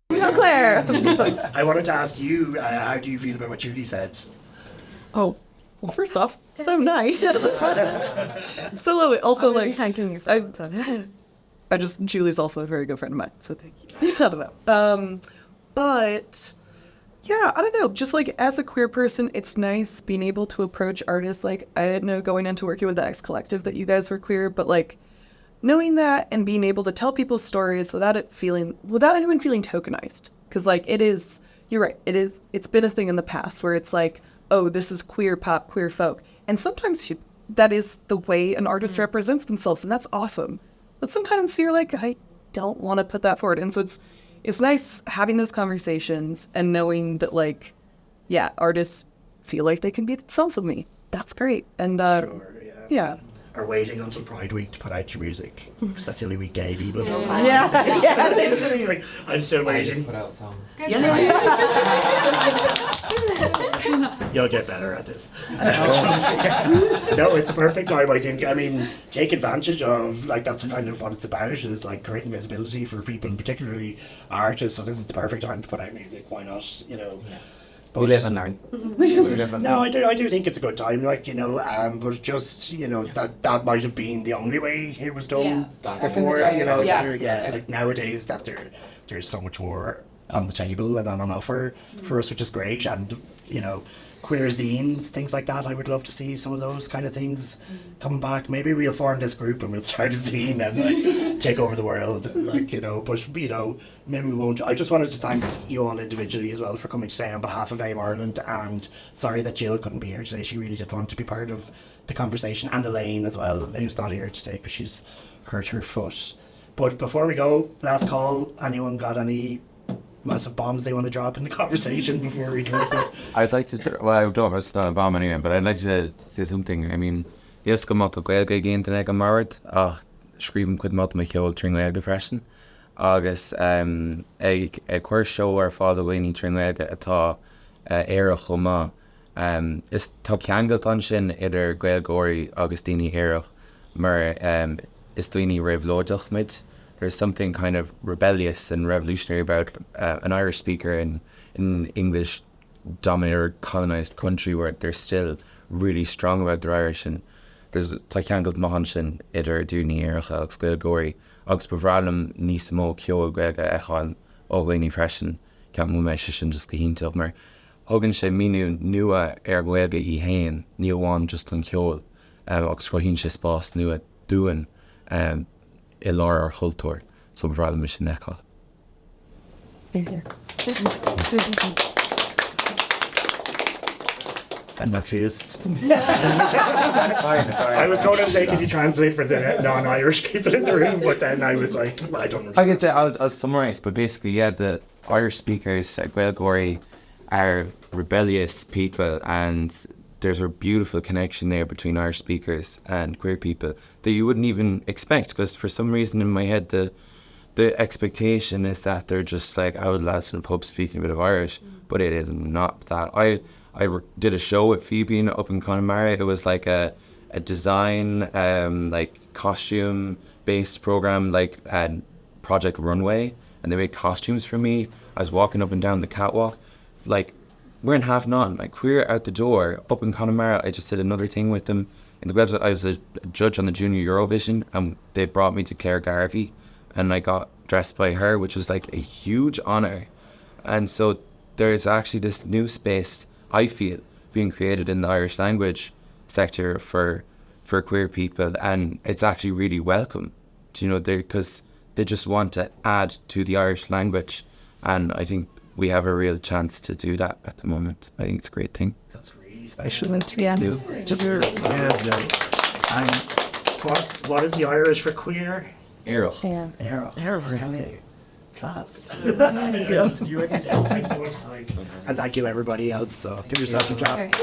Clare. I wanted to ask you, how do you feel about what Judy said? Oh, well, first off, so nice. So lovely. Also, like, Julie's also a very good friend of mine, so thank you. I don't know. But yeah, I don't know. Just like as a queer person, it's nice being able to approach artists. Like, I didn't know going into working with the X Collective that you guys were queer, but like knowing that and being able to tell people's stories without anyone feeling tokenized. Because like you're right. It's been a thing in the past where it's like, oh, this is queer pop, queer folk. And sometimes that is the way an artist represents themselves, and that's awesome. But sometimes you're like, I don't want to put that forward. And so it's nice having those conversations and knowing that, like, yeah, artists feel like they can be themselves with me. That's great. And Sure, yeah. Are waiting until Pride Week to put out your music. Because that's the only week gay people. Yeah. Like, I'm still waiting. Put out a song. You'll get better at this. No, it's a perfect time, I think. I mean, take advantage of, like, that's kind of what it's about, is like creating visibility for people, particularly artists. So this is the perfect time to put out music. Why not, you know? We live and learn. No, I do think it's a good time, like, you know, but just, you know, that might have been the only way it was done before, you know, like nowadays that there's so much more on the table and on offer for us, which is great. And, you know, queer zines, things like that, I would love to see some of those kind of things coming back. Maybe we'll form this group and we'll start a zine and like take over the world, like, you know, but, you know, maybe we won't. I just wanted to thank you all individually as well for coming today on behalf of AIM Ireland, and sorry that Jill couldn't be here today. She really did want to be part of the conversation, and Elaine as well, who's not here today because she's hurt her foot. But before we go, last call, anyone got any massive bombs they want to drop in the conversation before we close it? I'd like to, well, I don't, it's not a bomb anyway, but I'd like to say something. I mean, yes, come up with Gaelga again tonight on Marriott. Scream could not make you all tring Gaelga freshen. August, a queer show or father winning tring Gaelga atá era choma. Is Tadgh an sin idir Gaelgóirí Augustini era, mar is doini revlodach mid. There's something kind of rebellious and revolutionary about an Irish speaker in English dominated or colonized country where they're still really strong about their Irish. And there's Tadgh mahan sin idir dúní éireacha agus Gaelgóirí agus bhrealam níos mó ceol Gaeilge echáin ó dhaoine freisin ceap mú meis sin just go hinnteach mar thugann sé míniú nua Gaeilge í hain ní amháin just an ceol agus go hinn sé spás nua dúin I lár ar chultúir so bhrealam is sin eáil. And my face. I was going to say, could you translate for the non-Irish people in the room? But then I was like, I don't know. I could say, I'll summarize, but basically, yeah, the Irish speakers, Gaelgóirí, are rebellious people, and there's a beautiful connection there between Irish speakers and queer people that you wouldn't even expect, because for some reason in my head, the expectation is that they're just like out lads in a pub speaking a bit of Irish, but it is not that. I did a show with Phoebe up in Connemara. It was like a design, like costume based program, like Project Runway, and they made costumes for me. I was walking up and down the catwalk, like wearing half on, like queer out the door up in Connemara. I just did another thing with them. I was a judge on the Junior Eurovision, and they brought me to Clare Garvey, and I got dressed by her, which was like a huge honour. And so there is actually this new space, I feel, being created in the Irish language sector for queer people, and it's actually really welcome, you know, because they just want to add to the Irish language, and I think we have a real chance to do that at the moment. I think it's a great thing. That's really special. Yeah. And what is the Irish for queer? Earl. Really? Class. Thanks so much, and thank you everybody else. So give yourself a clap.